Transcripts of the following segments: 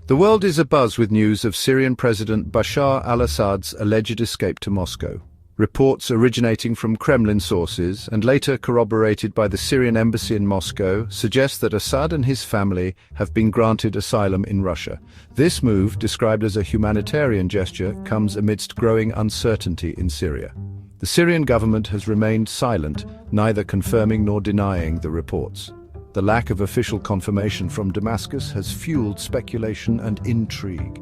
The world is abuzz with news of Syrian President Bashar al-Assad's alleged escape to Moscow. Reports originating from Kremlin sources and later corroborated by the Syrian embassy in Moscow suggest that Assad and his family have been granted asylum in Russia. This move, described as a humanitarian gesture, comes amidst growing uncertainty in Syria. The Syrian government has remained silent, neither confirming nor denying the reports. The lack of official confirmation from Damascus has fueled speculation and intrigue.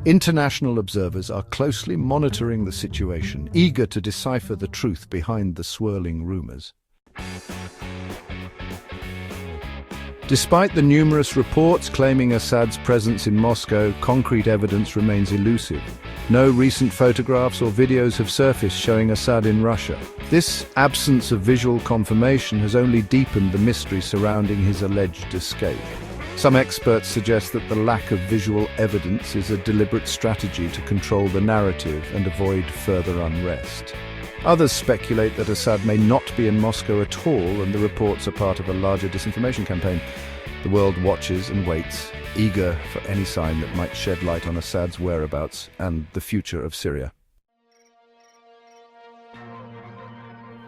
International observers are closely monitoring the situation, eager to decipher the truth behind the swirling rumors. Despite the numerous reports claiming Assad's presence in Moscow, concrete evidence remains elusive. No recent photographs or videos have surfaced showing Assad in Russia. This absence of visual confirmation has only deepened the mystery surrounding his alleged escape. Some experts suggest that the lack of visual evidence is a deliberate strategy to control the narrative and avoid further unrest. Others speculate that Assad may not be in Moscow at all and the reports are part of a larger disinformation campaign. The world watches and waits, eager for any sign that might shed light on Assad's whereabouts and the future of Syria.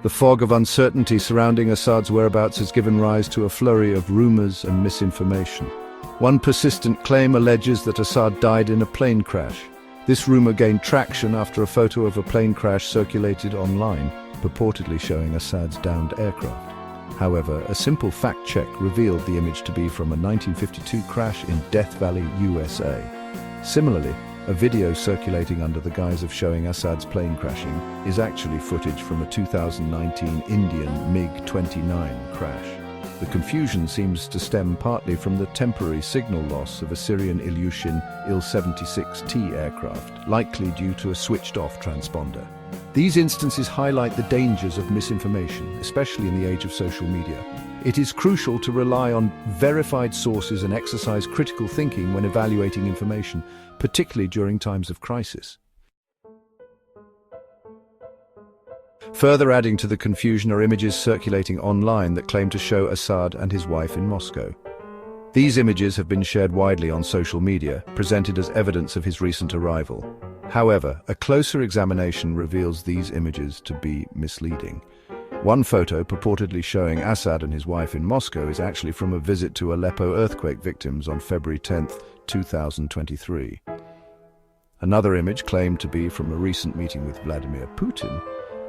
The fog of uncertainty surrounding Assad's whereabouts has given rise to a flurry of rumors and misinformation. One persistent claim alleges that Assad died in a plane crash. This rumor gained traction after a photo of a plane crash circulated online, purportedly showing Assad's downed aircraft. However, a simple fact check revealed the image to be from a 1952 crash in Death Valley, USA. Similarly, a video circulating under the guise of showing Assad's plane crashing is actually footage from a 2019 Indian MiG-29 crash. The confusion seems to stem partly from the temporary signal loss of a Syrian Ilyushin Il-76T aircraft, likely due to a switched-off transponder. These instances highlight the dangers of misinformation, especially in the age of social media. It is crucial to rely on verified sources and exercise critical thinking when evaluating information, particularly during times of crisis. Further adding to the confusion are images circulating online that claim to show Assad and his wife in Moscow. These images have been shared widely on social media, presented as evidence of his recent arrival. However, a closer examination reveals these images to be misleading. One photo purportedly showing Assad and his wife in Moscow is actually from a visit to Aleppo earthquake victims on February 10, 2023. Another image, claimed to be from a recent meeting with Vladimir Putin,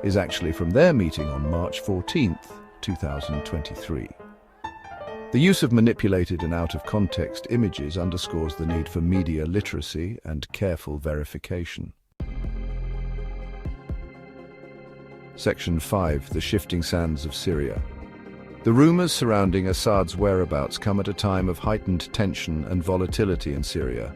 is actually from their meeting on March 14, 2023. The use of manipulated and out-of-context images underscores the need for media literacy and careful verification. Section 5. The Shifting Sands of Syria. The rumors surrounding Assad's whereabouts come at a time of heightened tension and volatility in Syria.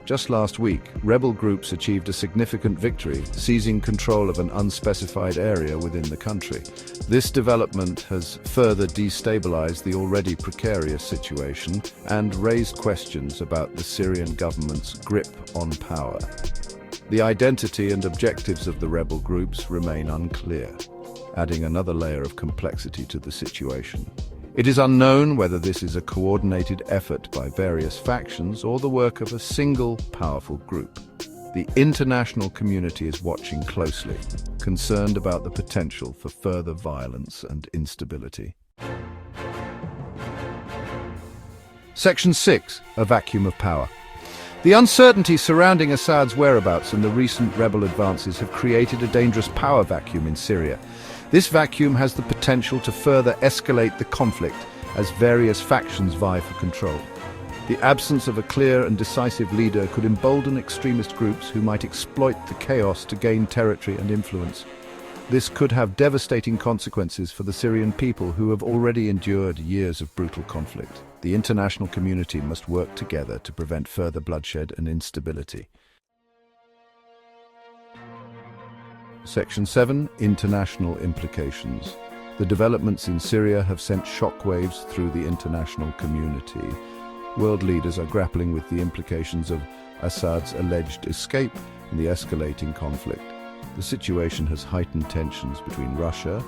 Just last week, rebel groups achieved a significant victory, seizing control of an unspecified area within the country. This development has further destabilized the already precarious situation and raised questions about the Syrian government's grip on power. The identity and objectives of the rebel groups remain unclear, adding another layer of complexity to the situation. It is unknown whether this is a coordinated effort by various factions or the work of a single powerful group. The international community is watching closely, concerned about the potential for further violence and instability. Section 6. A vacuum of power. The uncertainty surrounding Assad's whereabouts and the recent rebel advances have created a dangerous power vacuum in Syria. This vacuum has the potential to further escalate the conflict as various factions vie for control. The absence of a clear and decisive leader could embolden extremist groups who might exploit the chaos to gain territory and influence. This could have devastating consequences for the Syrian people who have already endured years of brutal conflict. The international community must work together to prevent further bloodshed and instability. Section 7. International implications. The developments in Syria have sent shockwaves through the international community. World leaders are grappling with the implications of Assad's alleged escape and the escalating conflict. The situation has heightened tensions between Russia,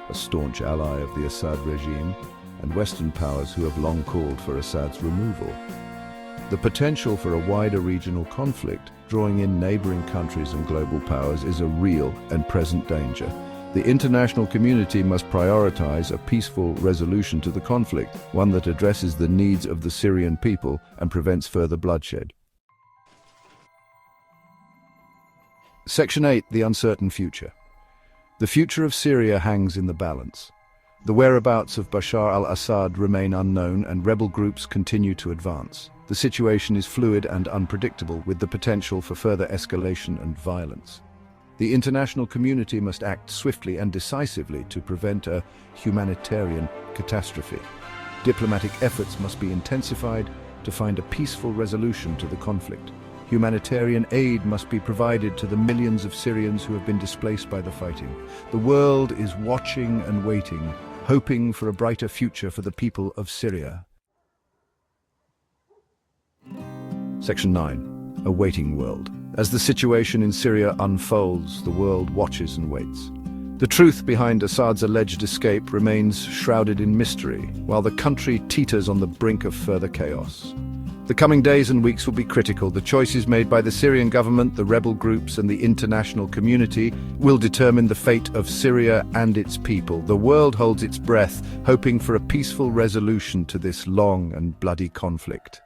a staunch ally of the Assad regime, and Western powers who have long called for Assad's removal. The potential for a wider regional conflict, drawing in neighboring countries and global powers, is a real and present danger. The international community must prioritize a peaceful resolution to the conflict, one that addresses the needs of the Syrian people and prevents further bloodshed. Section 8. The uncertain future. The future of Syria hangs in the balance. The whereabouts of Bashar al-Assad remain unknown and rebel groups continue to advance. The situation is fluid and unpredictable, with the potential for further escalation and violence. The international community must act swiftly and decisively to prevent a humanitarian catastrophe. Diplomatic efforts must be intensified to find a peaceful resolution to the conflict. Humanitarian aid must be provided to the millions of Syrians who have been displaced by the fighting. The world is watching and waiting, hoping for a brighter future for the people of Syria. Section 9. A waiting world. As the situation in Syria unfolds, the world watches and waits. The truth behind Assad's alleged escape remains shrouded in mystery, while the country teeters on the brink of further chaos. The coming days and weeks will be critical. The choices made by the Syrian government, the rebel groups, and the international community will determine the fate of Syria and its people. The world holds its breath, hoping for a peaceful resolution to this long and bloody conflict.